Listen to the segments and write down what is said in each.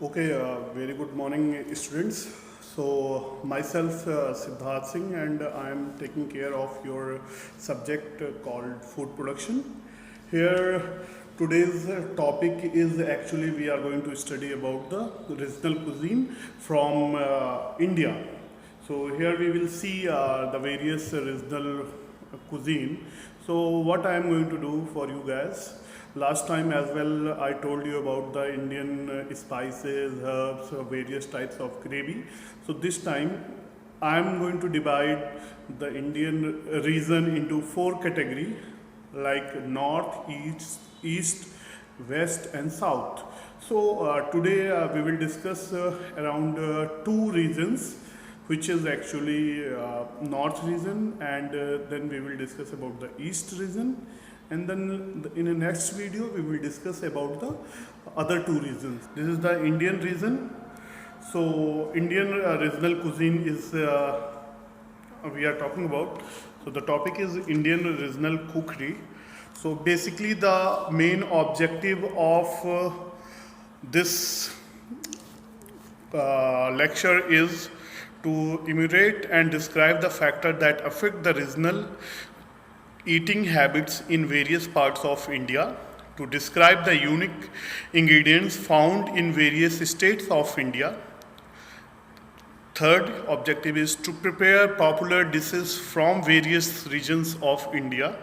Okay, very good morning, students. So, myself, Siddharth Singh, and I am taking care of your subject called food production. Here, today's topic is actually we are going to study about the regional cuisine from India. So, here we will see the various regional cuisine. So, what I am going to do for you guys. Last time as well, I told you about the Indian spices, herbs, various types of gravy. So this time, I am going to divide the Indian region into four categories like North, East, West, and South. So today we will discuss around two regions, which is actually North region, and then we will discuss about the East region, and then in the next video we will discuss about the other two regions. This is the Indian region. So Indian regional cuisine is we are talking about. So the topic is Indian regional cookery. So basically the main objective of this lecture is to enumerate and describe the factors that affect the regional eating habits in various parts of India, to describe the unique ingredients found in various states of India. Third objective is to prepare popular dishes from various regions of India.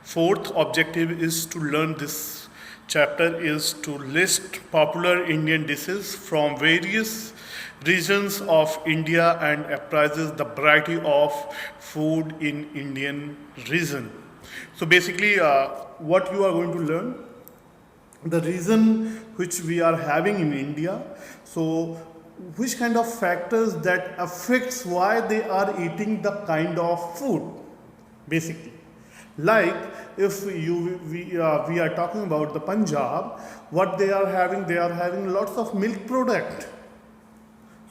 Fourth objective is to learn this chapter is to list popular Indian dishes from various regions of India and appraises the variety of food in Indian region. So basically what you are going to learn, the region which we are having in India, so which kind of factors that affects why they are eating the kind of food basically. Like if we are talking about the Punjab, what they are having lots of milk product.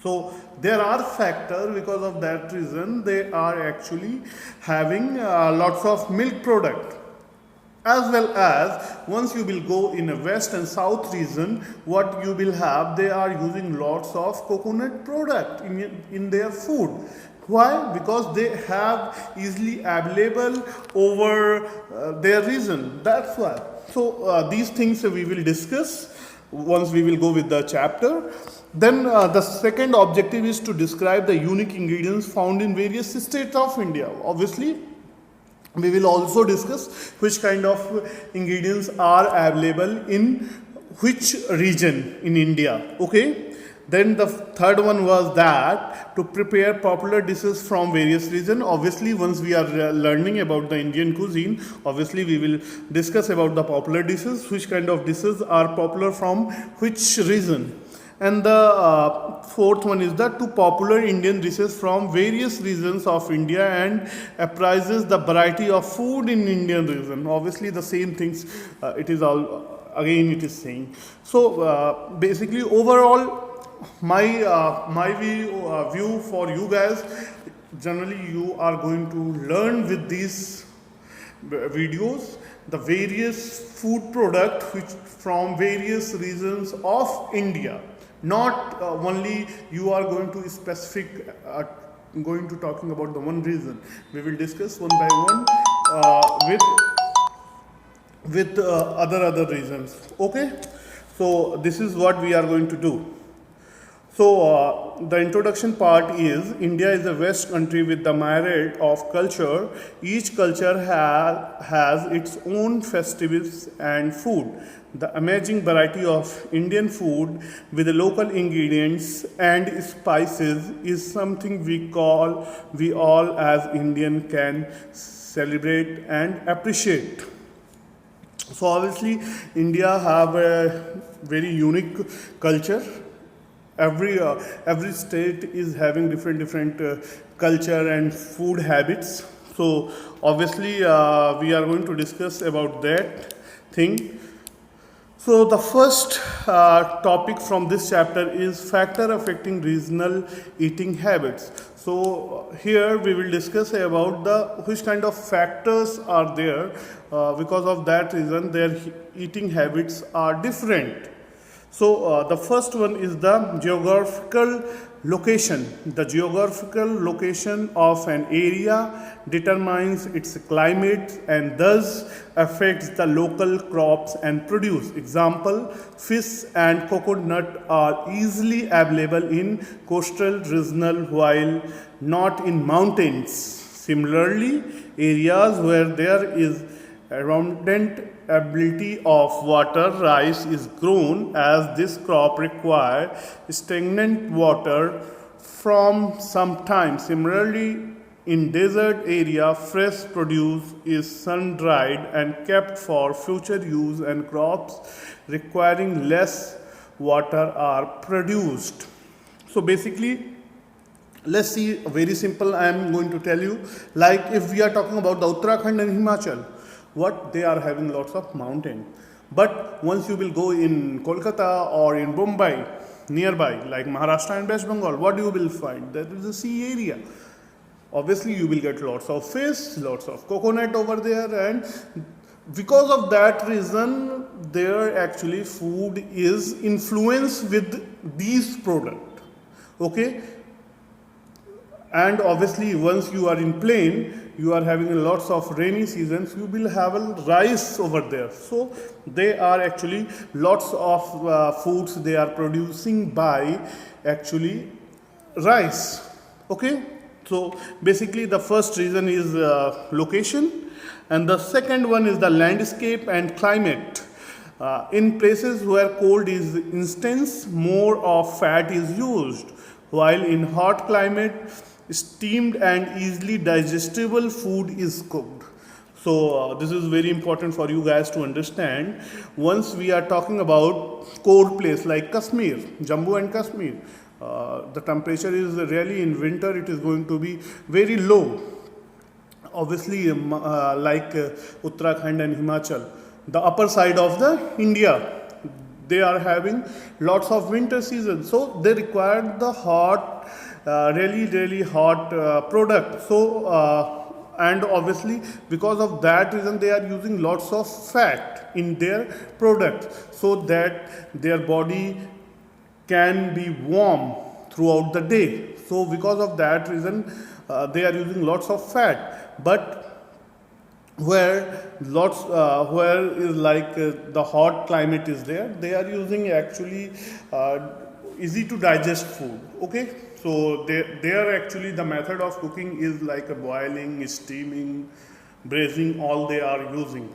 So there are factors, because of that reason they are actually having lots of milk product. As well as once you will go in a west and south region, what you will have, they are using lots of coconut product in their food. Why? Because they have easily available over their region. That's why. So these things we will discuss once we will go with the chapter. Then the second objective is to describe the unique ingredients found in various states of India. Obviously, we will also discuss which kind of ingredients are available in which region in India. Okay. Then the third one was that to prepare popular dishes from various regions. Obviously, once we are learning about the Indian cuisine, obviously we will discuss about the popular dishes, which kind of dishes are popular from which region. And the fourth one is that two popular Indian dishes from various regions of India and appraises the variety of food in Indian region. Obviously the same things it is all again it is saying. So basically overall my view for you guys, generally you are going to learn with these videos the various food product which from various regions of India. Not only you are going to specific going to talking about the one region. We will discuss one by one with other reasons. Okay, so this is what we are going to do. So the introduction part is India is a vast country with the myriad of culture. Each culture has its own festivals and food. The amazing variety of Indian food with the local ingredients and spices is something we all as Indian can celebrate and appreciate. So obviously India have a very unique culture. Every state is having different culture and food habits. So obviously we are going to discuss about that thing. So the first topic from this chapter is factor affecting regional eating habits. So here we will discuss about the which kind of factors are there, because of that reason their eating habits are different. So the first one is the geographical location. The geographical location of an area determines its climate and thus affects the local crops and produce. Example, fish and coconut are easily available in coastal regional while not in mountains. Similarly, areas where there is abundant ability of water, rice is grown as this crop requires stagnant water from some time. Similarly, in desert area, fresh produce is sun dried and kept for future use, and crops requiring less water are produced. So basically, let's see, very simple. I am going to tell you, like if we are talking about the Uttarakhand and Himachal, what they are having lots of mountain. But once you will go in Kolkata or in Mumbai, nearby, like Maharashtra and West Bengal, what you will find? There is a sea area. Obviously, you will get lots of fish, lots of coconut over there, and because of that reason, their actually food is influenced with these products. Okay, and obviously once you are in plain, you are having lots of rainy seasons, you will have a rice over there. So they are actually lots of foods they are producing by actually rice. Okay, so basically the first reason is location, and the second one is the landscape and climate. In places where cold is intense, more of fat is used, while in hot climate, steamed and easily digestible food is cooked. So this is very important for you guys to understand. Once we are talking about cold place like Kashmir, Jammu and Kashmir, the temperature is really in winter it is going to be very low. Obviously, Uttarakhand and Himachal, the upper side of the India, they are having lots of winter season, so they require the hot, really hot product. So and obviously because of that reason they are using lots of fat in their product so that their body can be warm throughout the day. So because of that reason they are using lots of fat. But where is like the hot climate is there, they are using actually easy to digest food. Okay, so they are actually the method of cooking is like a boiling, steaming, braising, all they are using.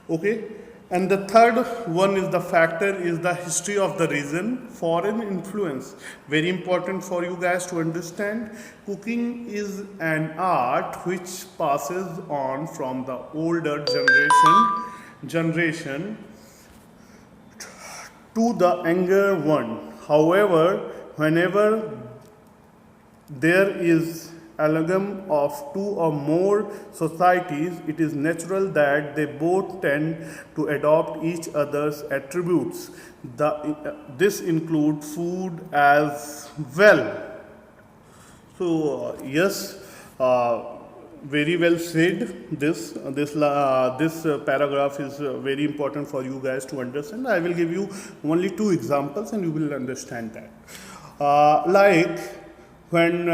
Okay, and the third one is the factor is the history of the region, foreign influence. Very important for you guys to understand. Cooking is an art which passes on from the older generation to the younger one. However, whenever there is amalgam of two or more societies, it is natural that they both tend to adopt each other's attributes. This includes food as well. So yes, very well said. This paragraph is very important for you guys to understand. I will give you only two examples, and you will understand that. Like when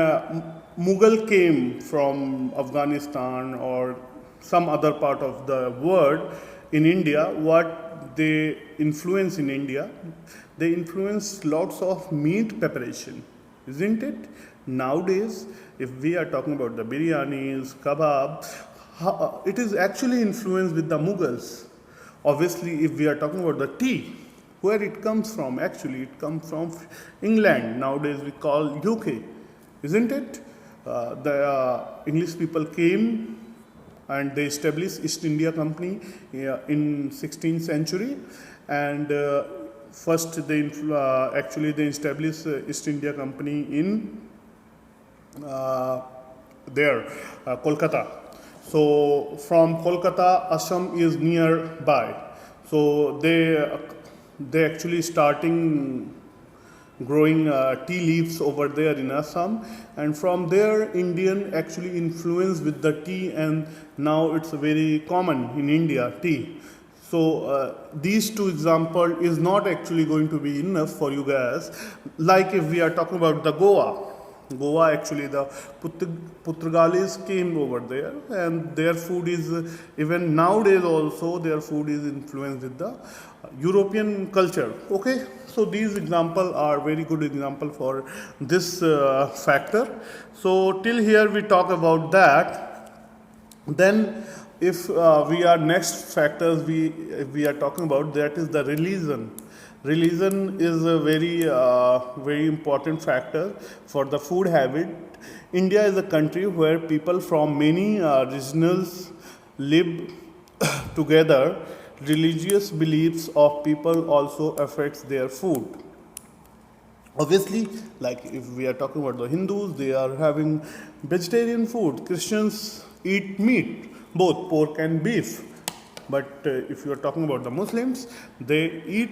Mughal came from Afghanistan or some other part of the world in India, what they influence in India, they influence lots of meat preparation, isn't it? Nowadays, if we are talking about the biryanis, kebab, it is actually influenced with the Mughals. Obviously, if we are talking about the tea, where it comes from, actually it comes from England. Nowadays we call UK, isn't it? The English people came and they established East India Company in 16th century, and first they established East India Company in Kolkata. So from Kolkata, Assam is nearby. So they actually starting growing tea leaves over there in Assam, and from there Indian actually influence with the tea, and now it's very common in India, tea. So these two example is not actually going to be enough for you guys. Like if we are talking about the Goa actually the Portuguese came over there, and their food is even nowadays also their food is influenced with the European culture. Okay, so these example are very good example for this factor. So till here we talk about that. Then if we are next factors we are talking about, that is the religion is a very important factor for the food habit. India is a country where people from many regions live together. Religious beliefs of people also affects their food. Obviously, like if we are talking about the Hindus, they are having vegetarian food. Christians eat meat, both pork and beef. But if you are talking about the Muslims, they eat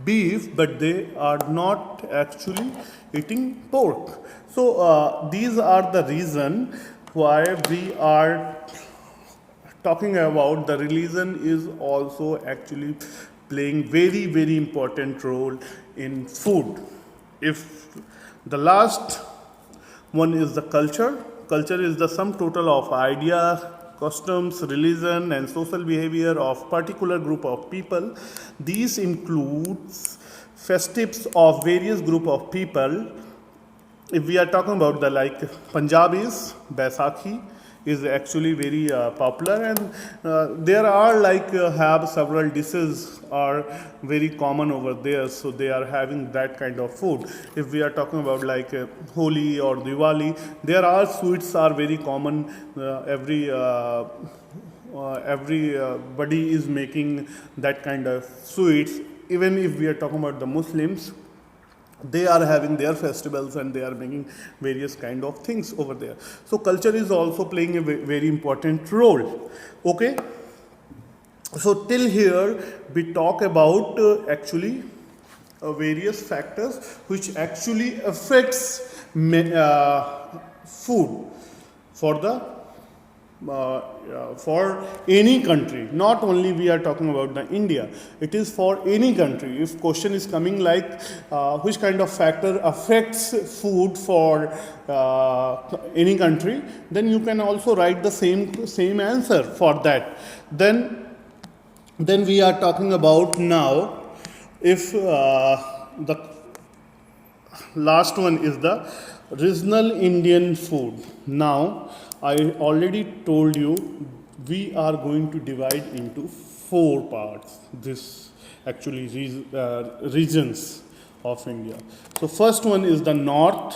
beef, but they are not actually eating pork. So these are the reason why we are talking about the religion is also actually playing very important role in food. If the last one is the culture is the sum total of ideas, customs, religion and social behavior of particular group of people. These includes festives of various group of people. If we are talking about the like Punjabis, Baisakhi is actually very popular, and there are like have several dishes are very common over there, so they are having that kind of food. If we are talking about like Holi or Diwali, there are sweets are very common. Everybody is making that kind of sweets. Even if we are talking about the Muslims, they are having their festivals and they are making various kind of things over there. So culture is also playing a very important role. Okay, so till here we talk about actually various factors which actually affects food for the for any country. Not only we are talking about the India, it is for any country. If question is coming like which kind of factor affects food for any country, then you can also write the same answer for that. Then we are talking about now if the last one is the regional Indian food. Now I already told you we are going to divide into 4 parts this actually regions of India. So first one is the north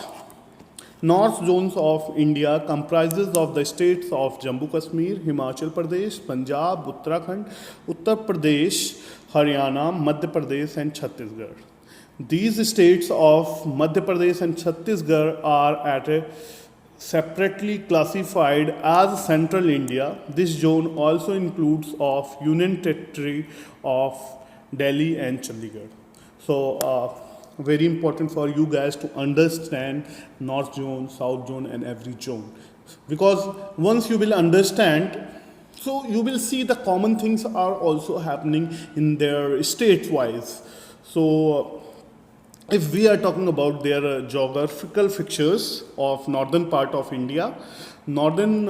zones of India comprises of the states of Jammu Kashmir, Himachal Pradesh, Punjab, Uttarakhand, Uttar Pradesh, Haryana, Madhya Pradesh and Chhattisgarh. These states of Madhya Pradesh and Chhattisgarh are at a separately classified as Central India. This zone also includes of Union Territory of Delhi and Chandigarh. So very important for you guys to understand North Zone, South Zone and every zone, because once you will understand, so you will see the common things are also happening in their state wise. So if we are talking about their geographical features of northern part of India, northern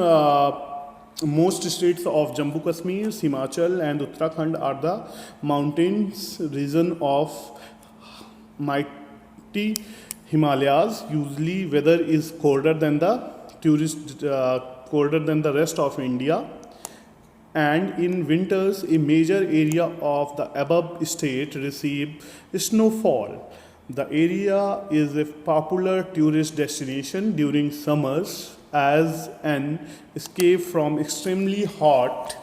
most states of Jammu Kashmir, Himachal and Uttarakhand are the mountains region of mighty Himalayas. Usually weather is colder than the colder than the rest of India, and in winters a major area of the above state receive snowfall. The area is a popular tourist destination during summers as an escape from extremely hot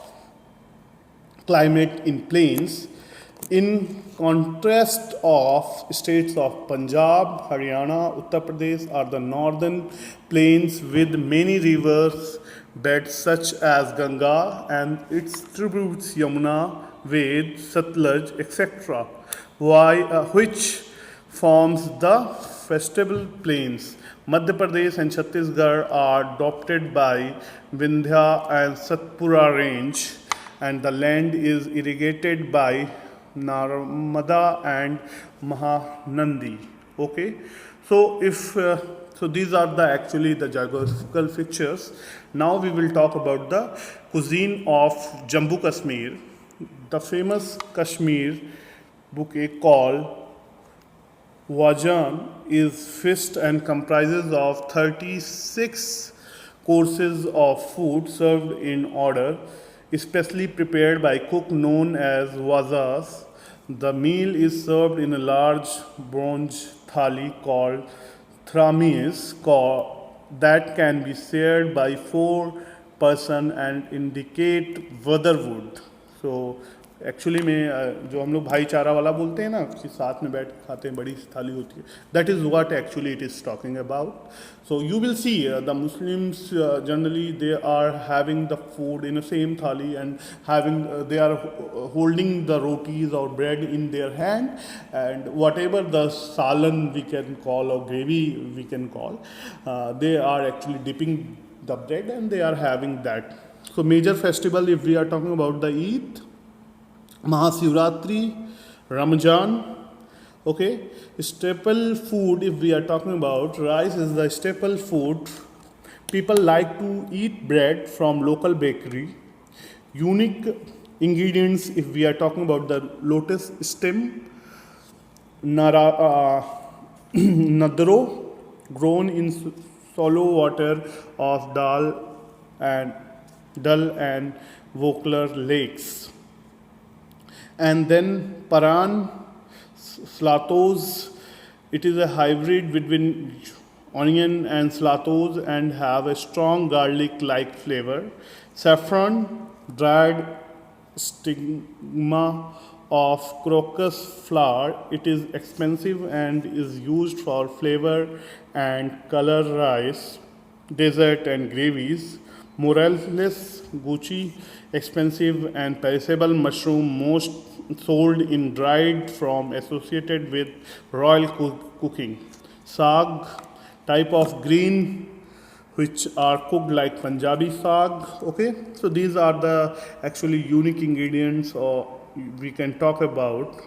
climate in plains. In contrast of states of Punjab, Haryana, Uttar Pradesh are the northern plains with many rivers beds such as Ganga and its tributes Yamuna, Ved, Satluj, etc., which forms the festival plains. Madhya Pradesh and Chhattisgarh are dotted by Vindhya and Satpura range and the land is irrigated by Narmada and Mahanandi. Okay, so if so these are the actually the geographical features. Now we will talk about the cuisine of Jammu Kashmir. The famous Kashmir bouquet called Wajan is fished and comprises of 36 courses of food served in order, especially prepared by cook known as wazas. The meal is served in a large bronze thali called thramis that can be shared by 4 person and indicate brotherhood. So actually में जो हम लोग भाईचारा वाला बोलते हैं ना कि साथ में बैठ के खाते हैं, बड़ी थाली होती है, that is what actually it is talking about. So you will see the Muslims generally they are having the food in a same thali and having they are holding the rotis or bread in their hand and whatever the salan we can call or gravy we can call, they are actually dipping the bread and they are having that. So major festival if we are talking about the Eid, Mahashivratri, Ramjan. Okay, staple food if we are talking about, rice is the staple food. People like to eat bread from local bakery. Unique ingredients if we are talking about the lotus stem, nadro, grown in shallow water of Dal and Vokler lakes. And then Paran slatos, it is a hybrid between onion and slatos and have a strong garlic-like flavor. Saffron, dried stigma of crocus flower, it is expensive and is used for flavor and color rice, dessert and gravies. Morales, Gucci, expensive and perishable mushroom most sold in dried from associated with royal cooking. Saag, type of green which are cooked like Punjabi saag. Okay, so these are the actually unique ingredients or we can talk about.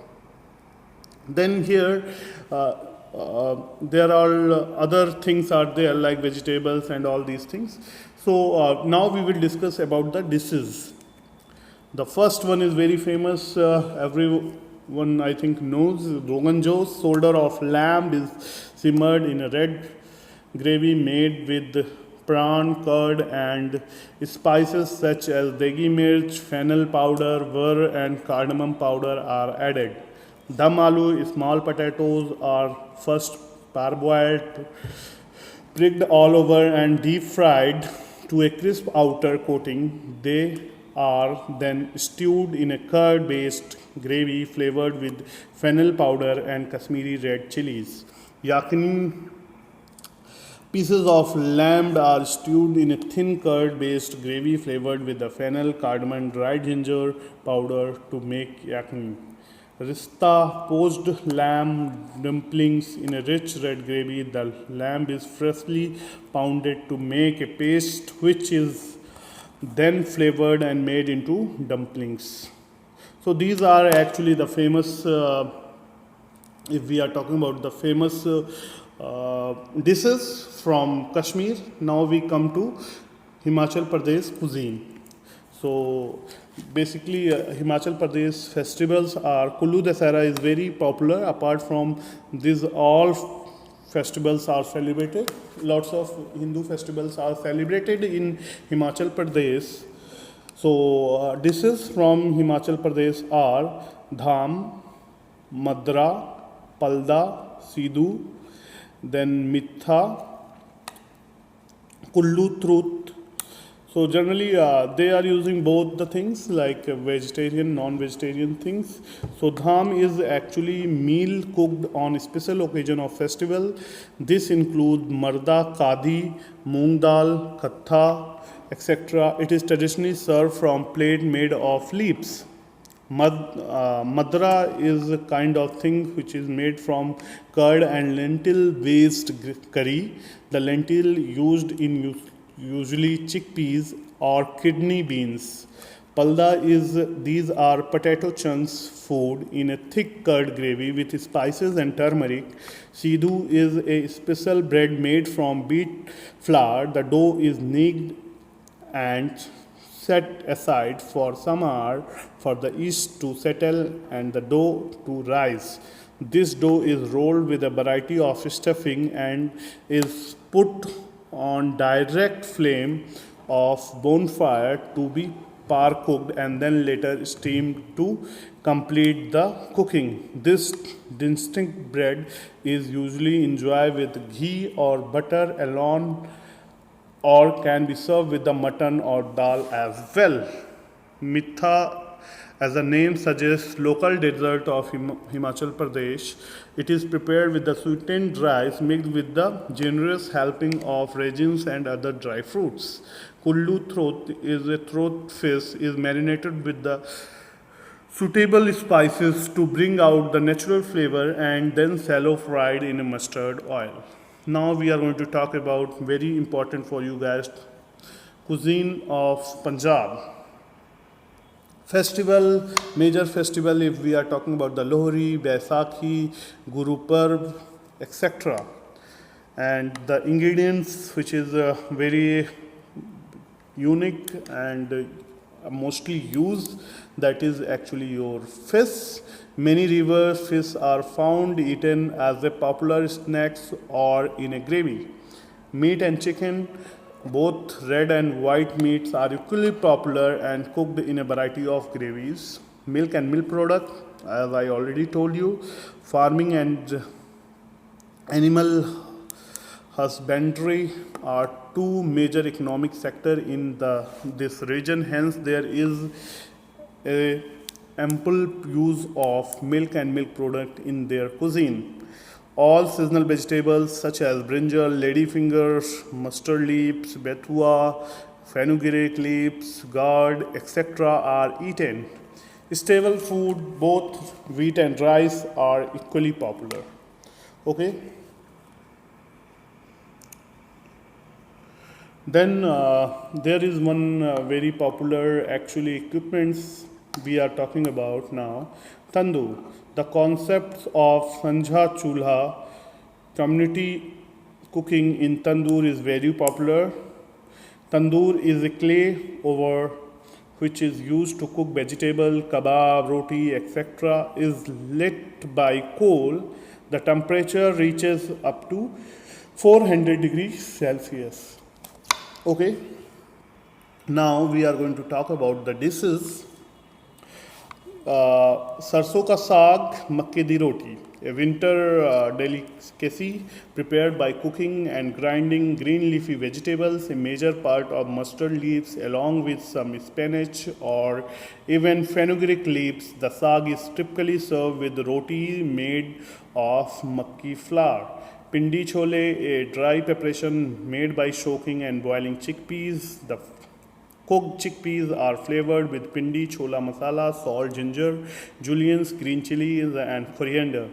Then here there are other things are there like vegetables and all these things. So now we will discuss about the dishes. The first one is very famous, everyone I think knows, Rogan Josh. Shoulder of lamb is simmered in a red gravy made with prawn, curd and spices such as degi mirch, fennel powder, burr and cardamom powder are added. Dum aloo, small potatoes are first parboiled, pricked all over and deep fried to a crisp outer coating. They are then stewed in a curd-based gravy flavored with fennel powder and Kashmiri red chilies. Yakini, pieces of lamb are stewed in a thin curd-based gravy flavored with the fennel, cardamom, dried ginger powder to make yakini. Rista, poached lamb dumplings in a rich red gravy. The lamb is freshly pounded to make a paste which is then flavored and made into dumplings. So these are actually the famous, if we are talking about the famous dishes from Kashmir. Now we come to Himachal Pradesh cuisine. So basically Himachal Pradesh festivals are, Kullu Dasara is very popular. Apart from these all festivals are celebrated, lots of Hindu festivals are celebrated in Himachal Pradesh. So dishes from Himachal Pradesh are dham, madra, palda, sidhu, then mitha, kullu truth. So generally they are using both the things like vegetarian, non-vegetarian things. So dham is actually meal cooked on special occasion of festival. This includes marda, kadi, moong dal, katha, etc. It is traditionally served from plate made of leaves. Madra is a kind of thing which is made from curd and lentil based curry. The lentil used in usually chickpeas or kidney beans. Palda is these are potato chunks food in a thick curd gravy with spices and turmeric. Sidhu is a special bread made from beet flour. The dough is kneaded and set aside for some hour for the yeast to settle and the dough to rise. This dough is rolled with a variety of stuffing and is put on direct flame of bonfire to be par cooked and then later steamed to complete the cooking. This distinct bread is usually enjoyed with ghee or butter alone or can be served with the mutton or dal as well. Mitha, as the name suggests, local dessert of Himachal Pradesh. It is prepared with the sweetened rice mixed with the generous helping of raisins and other dry fruits. Kullu throat is a throat fish is marinated with the suitable spices to bring out the natural flavor and then shallow fried in a mustard oil. Now we are going to talk about very important for you guys cuisine of Punjab. Festival, major festival if we are talking about the Lohri, Baisakhi, Guru Parv, etc. And the ingredients which is very unique and mostly used that is actually your fish. Many river fish are found eaten as a popular snacks or in a gravy. Meat and chicken, both red and white meats are equally popular and cooked in a variety of gravies. Milk and milk product, as I already told you, farming and animal husbandry are two major economic sector in this region. Hence, there is a ample use of milk and milk product in their cuisine. All seasonal vegetables such as brinjal, ladyfingers, mustard leaves, bethua, fenugreek leaves, gourd, etc. are eaten. Staple food, both wheat and rice, are equally popular. Okay. Then there is one very popular actually equipments we are talking about now, tandoor. The concepts of Sanjha Chulha community cooking in tandoor is very popular. Tandoor is a clay over which is used to cook vegetable, kebab, roti, etc. is lit by coal. The temperature reaches up to 400 degrees Celsius. Okay, now we are going to talk about the dishes. Sarson ka saag, makke di roti, a winter delicacy prepared by cooking and grinding green leafy vegetables, a major part of mustard leaves along with some spinach or even fenugreek leaves. The saag is typically served with roti made of makki flour. Pindi chole, a dry preparation made by soaking and boiling chickpeas. The cooked chickpeas are flavored with pindi, chola masala, salt, ginger, julienne, green chilies, and coriander.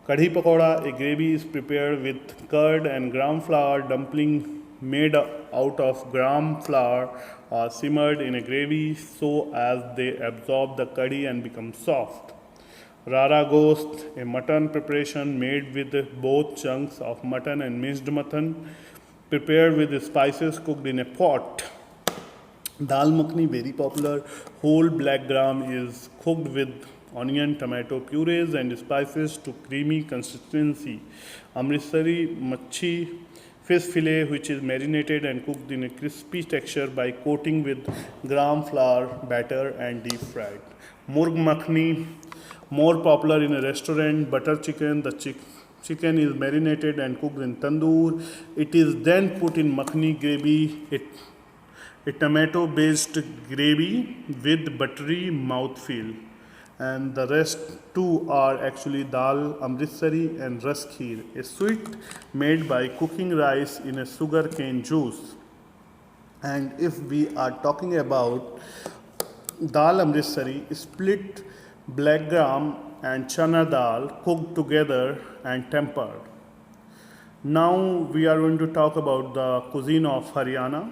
Kadhi pakoda, a gravy is prepared with curd and gram flour. Dumpling made out of gram flour are simmered in a gravy so as they absorb the curry and become soft. Rara ghost, a mutton preparation made with both chunks of mutton and minced mutton, prepared with spices cooked in a pot. Dal makhani, very popular. Whole black gram is cooked with onion, tomato purees and spices to creamy consistency. Amritsari machi, fish fillet which is marinated and cooked in a crispy texture by coating with gram flour batter and deep fried. Murg makhani, more popular in a restaurant. Butter chicken, the chicken is marinated and cooked in tandoor. It is then put in makhani gravy, a tomato based gravy with buttery mouthfeel. And the rest two are actually dal amritsari and ras kheer, a sweet made by cooking rice in a sugar cane juice. And if we are talking about dal amritsari, split black gram and chana dal cooked together and tempered. Now we are going to talk about the cuisine of Haryana.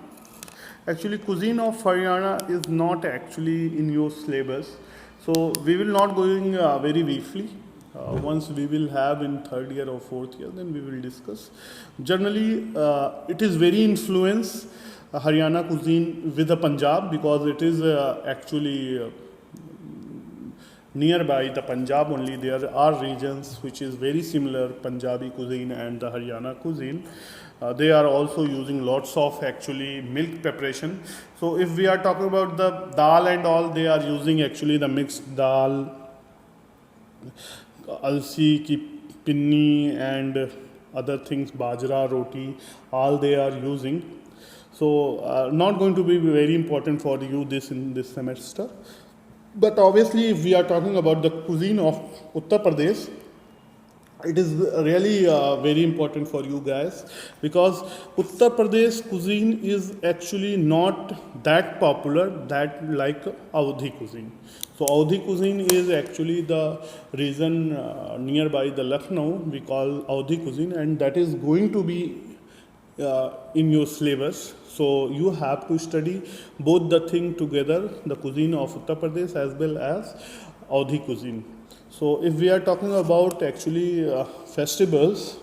Actually, cuisine of Haryana is not actually in your syllabus, so we will not going very briefly. Once we will have in third year or fourth year, then we will discuss. Generally, it is very influence Haryana cuisine with the Punjab because it is actually nearby the Punjab only. There are regions which is very similar Punjabi cuisine and the Haryana cuisine. They are also using lots of actually milk preparation. So if we are talking about the dal and all, they are using actually the mixed dal, alsi ki pinni and other things, bajra, roti, all they are using. So not going to be very important for you this in this semester. But obviously, if we are talking about the cuisine of Uttar Pradesh, it is really very important for you guys because Uttar Pradesh cuisine is actually not that popular that like Awadhi cuisine. So Awadhi cuisine is actually the region nearby the Lucknow we call Awadhi cuisine, and that is going to be in your syllabus. So you have to study both the thing together, the cuisine of Uttar Pradesh as well as Awadhi cuisine. So if we are talking about actually festivals,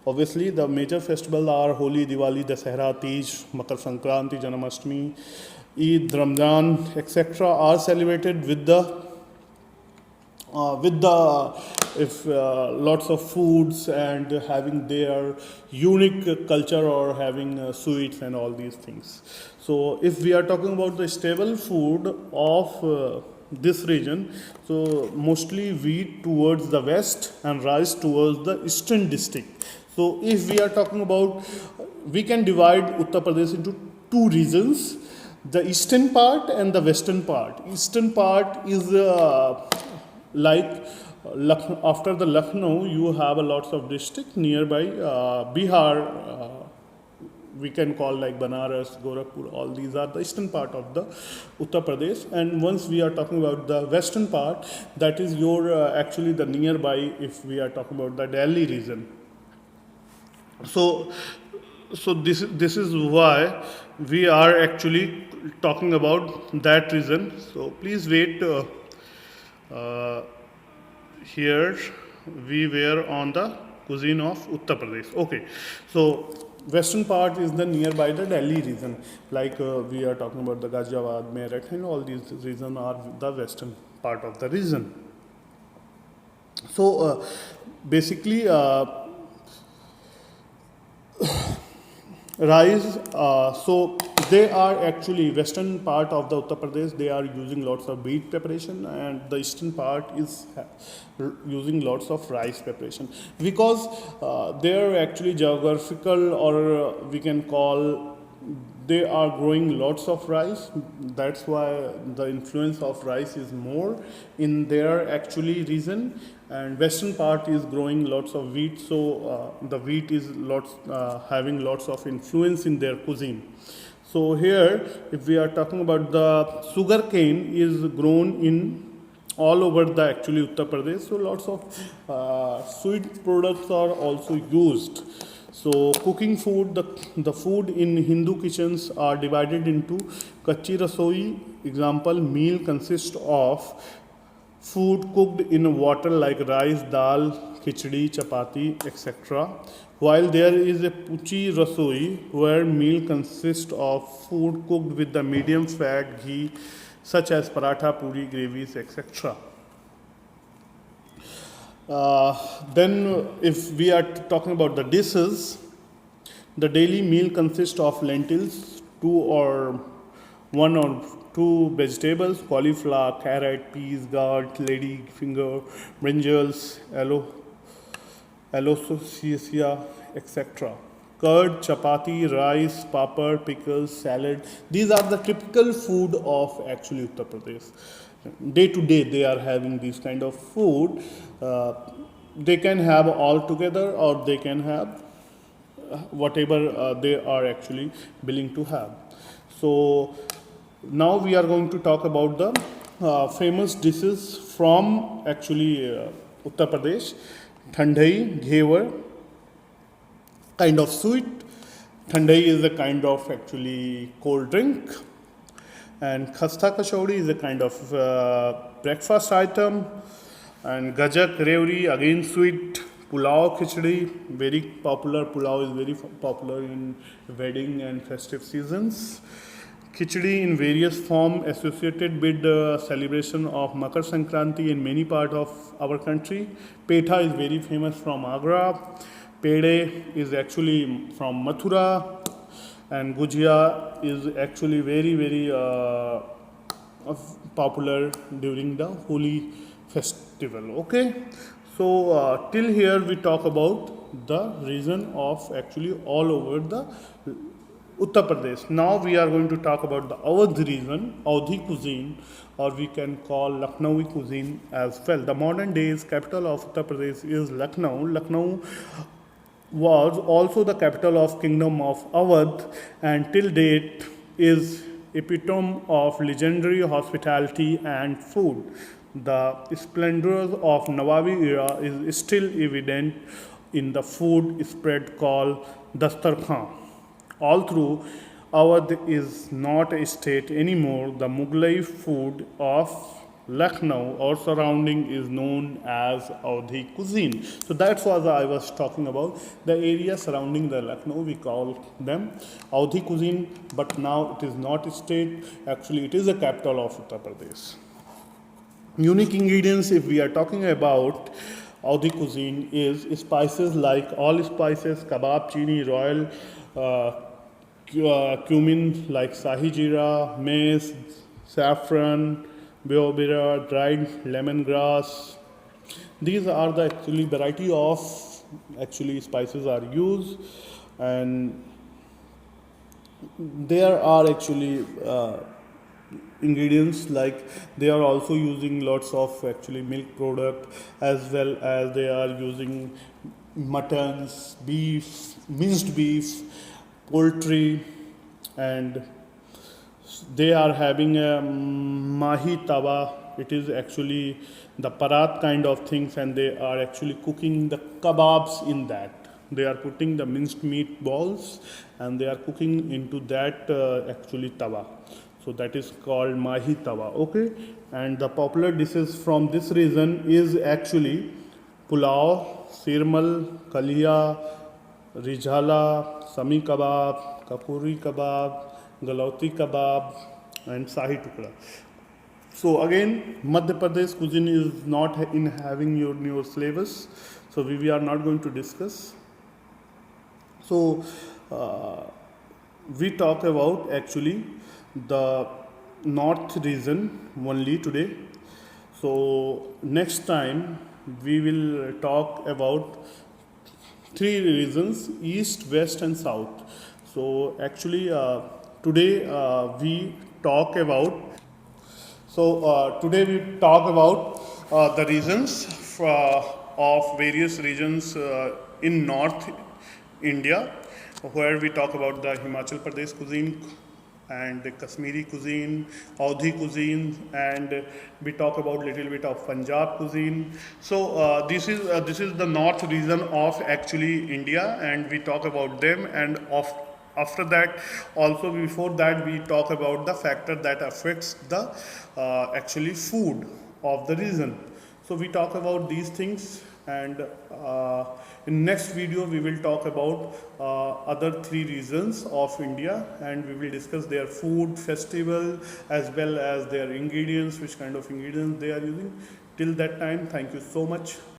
obviously the major festivals are Holi, Diwali, Dasahra, Tej, Makar Sankranti, Janmashtami, Eid, Ramzan, etc. are celebrated with the lots of foods and having their unique culture or having sweets and all these things. So if we are talking about the staple food of this region, so mostly wheat towards the west and rice towards the eastern district. So if we are talking about, we can divide Uttar Pradesh into two regions, the eastern part and the western part. Eastern part is like after the Lucknow, you have a lots of districts nearby Bihar. We can call like Banaras, Gorakhpur. All these are the eastern part of the Uttar Pradesh. And once we are talking about the western part, that is your actually the nearby. If we are talking about the Delhi region, so this is why we are actually talking about that region. So please wait. Here we were on the cuisine of Uttar Pradesh. Okay, so western part is the nearby the Delhi region, like we are talking about the Ghaziabad, Meerut, and all these regions are the western part of the region. So basically rice, so they are actually western part of the Uttar Pradesh, they are using lots of wheat preparation, and the eastern part is using lots of rice preparation because they are actually geographical, or we can call, they are growing lots of rice. That's why the influence of rice is more in their actually region, and western part is growing lots of wheat. So the wheat is having lots of influence in their cuisine. So here, if we are talking about the sugar cane is grown in all over the actually Uttar Pradesh. So lots of sweet products are also used. So cooking food, the food in Hindu kitchens are divided into kachi rasoi. Example, meal consists of food cooked in water like rice, dal, khichdi, chapati, etc. While there is a puchi rasoi where meal consists of food cooked with the medium fat ghee such as paratha, puri, gravies, etc. Then if we are talking about the dishes, the daily meal consists of lentils, one or two vegetables, cauliflower, carrot, peas, gourd, lady finger, brinjals, alosocea, etc. Curd, chapati, rice, papad, pickles, salad. These are the typical food of actually Uttar Pradesh. Day to day they are having these kind of food. They can have all together, or they can have whatever they are actually willing to have. So now we are going to talk about the famous dishes from actually Uttar Pradesh. Thandai, ghevar, kind of sweet, Thandai is a kind of actually cold drink, and khasta kachori is a kind of breakfast item, and gajak revri again sweet, pulao khichdi very popular. Pulao is very popular in wedding and festive seasons. Khichdi in various form associated with the celebration of Makar Sankranti in many parts of our country. Petha is very famous from Agra. Pede is actually from Mathura, and Gujia is actually very popular during the Holi festival. Okay, so till here we talk about the region of actually all over the Uttar Pradesh. Now we are going to talk about the Awadh region, Awadhi cuisine, or we can call Lucknowi cuisine as well. The modern days capital of Uttar Pradesh is Lucknow. Lucknow was also the capital of Kingdom of Awadh, and till date is epitome of legendary hospitality and food. The splendors of Nawabi era is still evident in the food spread called Dastarkhan. All through, Awadh is not a state anymore. The Mughlai food of Lucknow or surrounding is known as Awadhi cuisine. So that's what I was talking about. The area surrounding the Lucknow, we call them Awadhi cuisine, but now it is not a state. Actually, it is the capital of Uttar Pradesh. Unique ingredients, if we are talking about Awadhi cuisine, is spices like all spices, kebab, chini, royal, cumin like sahi jeera, mace, saffron, beobira, dried lemongrass. These are the actually variety of actually spices are used, and there are actually ingredients like they are also using lots of actually milk product, as well as they are using muttons, beef, minced beef, poultry, and they are having a mahi tawa. It is actually the parat kind of things, and they are actually cooking the kebabs in that. They are putting the minced meat balls and they are cooking into that actually tawa. So that is called mahi tawa. Okay, and the popular dishes from this region is actually pulao, sirmal, kalia, rijhala, sami kebab, kapuri kebab, galauti kebab, and sahi tukda. So again, Madhya Pradesh cuisine is not in having your syllabus, so we are not going to discuss. So we talk about actually the north region only today. So next time we will talk about three regions: east, west, and south. So actually today we talk about. Today we talk about the regions of various regions in North India, where we talk about the Himachal Pradesh cuisine and the Kashmiri cuisine, Awadhi cuisine, and we talk about little bit of Punjab cuisine. So this is the north region of actually India, and we talk about them. And after that, also before that, we talk about the factor that affects the actually food of the region. So we talk about these things, and in next video we will talk about other three regions of India, and we will discuss their food, festival, as well as their ingredients, which kind of ingredients they are using. Till that time, thank you so much.